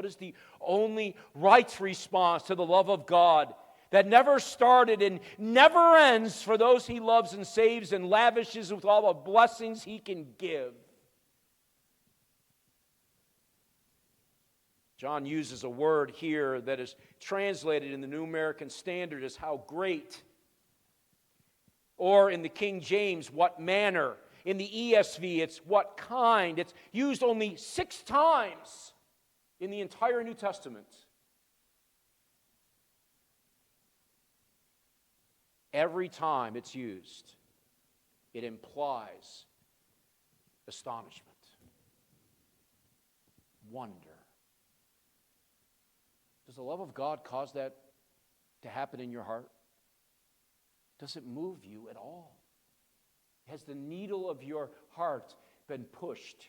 What is the only right response to the love of God that never started and never ends for those He loves and saves and lavishes with all the blessings He can give? John uses a word here that is translated in the New American Standard as how great. Or in the King James, what manner. In the ESV, it's what kind. It's used only 6 times in the entire New Testament. Every time it's used, it implies astonishment, wonder. Does the love of God cause that to happen in your heart? Does it move you at all? Has the needle of your heart been pushed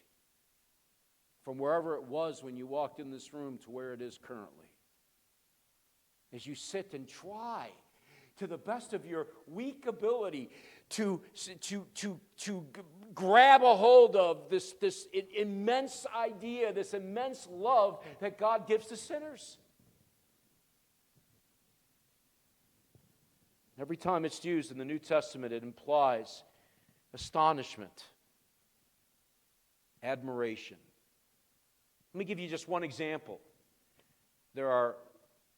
from wherever it was when you walked in this room to where it is currently? As you sit and try to the best of your weak ability to grab a hold of this immense idea, this immense love that God gives to sinners. Every time it's used in the New Testament, it implies astonishment, admiration. Let me give you just one example. There are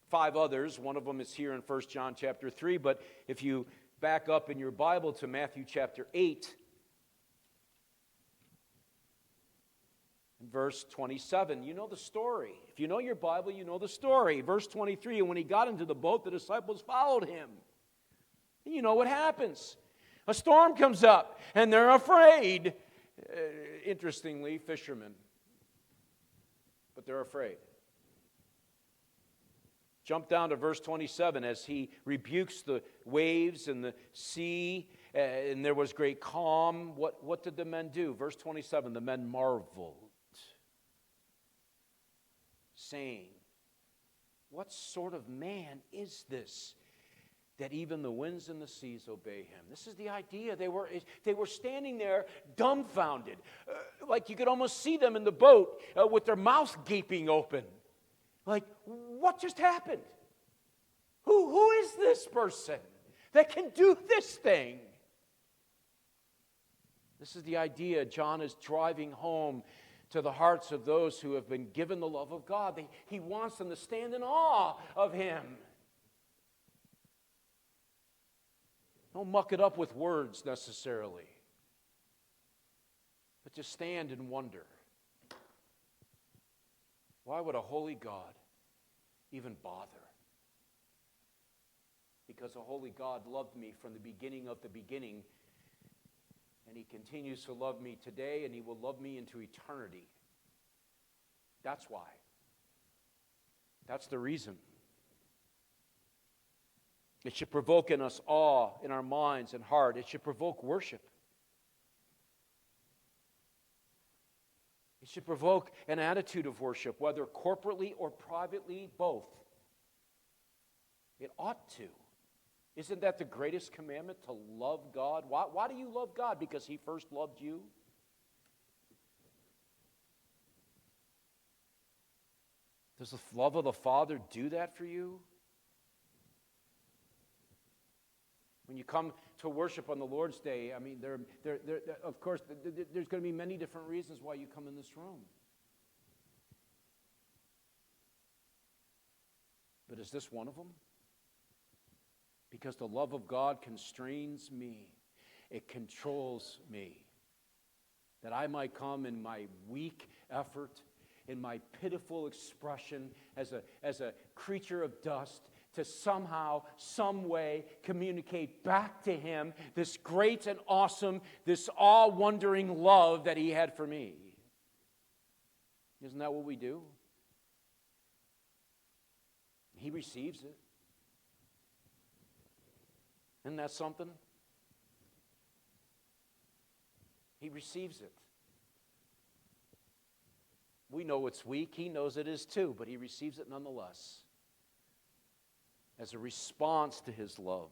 5 others. One of them is here in 1 John chapter 3, but if you back up in your Bible to Matthew chapter 8, and verse 27, you know the story. If you know your Bible, you know the story. Verse 23, and when he got into the boat, the disciples followed him. And you know what happens. A storm comes up, and they're afraid. Interestingly, fishermen. But they're afraid. Jump down to verse 27 as he rebukes the waves and the sea, and there was great calm. What did the men do? Verse 27, the men marveled, saying, what sort of man is this, that even the winds and the seas obey him? This is the idea. They were standing there dumbfounded. Like you could almost see them in the boat with their mouths gaping open. Like, what just happened? Who is this person that can do this thing? This is the idea John is driving home to the hearts of those who have been given the love of God. He wants them to stand in awe of him. Don't muck it up with words necessarily, but just stand and wonder. Why would a holy God even bother? Because a holy God loved me from the beginning of the beginning, and he continues to love me today, and he will love me into eternity. That's why. That's the reason. It should provoke in us awe in our minds and heart. It should provoke worship. It should provoke an attitude of worship, whether corporately or privately, both. It ought to. Isn't that the greatest commandment, to love God? Why do you love God? Because he first loved you? Does the love of the Father do that for you? When you come to worship on the Lord's Day, I mean, of course, there's going to be many different reasons why you come in this room. But is this one of them? Because the love of God constrains me. It controls me. That I might come in my weak effort, in my pitiful expression as a creature of dust, to somehow, some way communicate back to him this great and awesome, this awe-wondering love that he had for me. Isn't that what we do? He receives it. Isn't that something? He receives it. We know it's weak. He knows it is too, but he receives it nonetheless as a response to his love.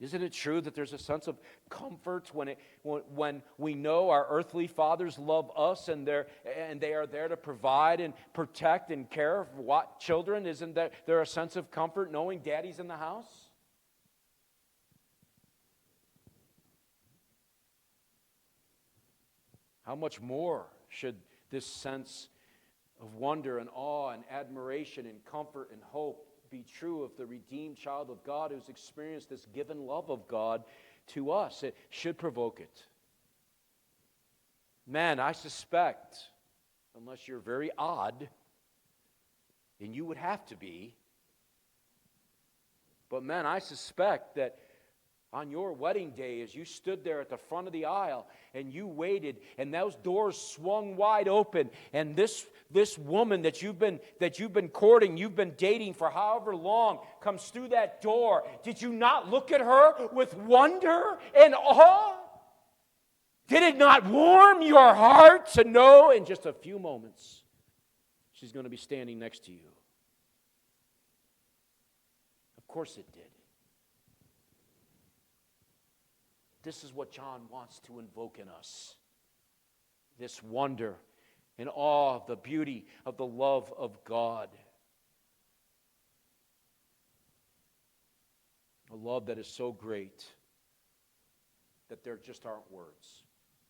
Isn't it true that there's a sense of comfort when we know our earthly fathers love us and they are there to provide and protect and care for what children? Isn't there a sense of comfort knowing Daddy's in the house? How much more should this sense of wonder and awe and admiration and comfort and hope be true of the redeemed child of God who's experienced this given love of God to us? It should provoke it. Man, I suspect, unless you're very odd, and you would have to be, but man, I suspect that on your wedding day, as you stood there at the front of the aisle and you waited, and those doors swung wide open, and this woman that you've been courting, you've been dating for however long, comes through that door, did you not look at her with wonder and awe? Did it not warm your heart to know in just a few moments she's going to be standing next to you? Of course it did. This is what John wants to invoke in us. This wonder and awe of the beauty of the love of God. A love that is so great that there just aren't words.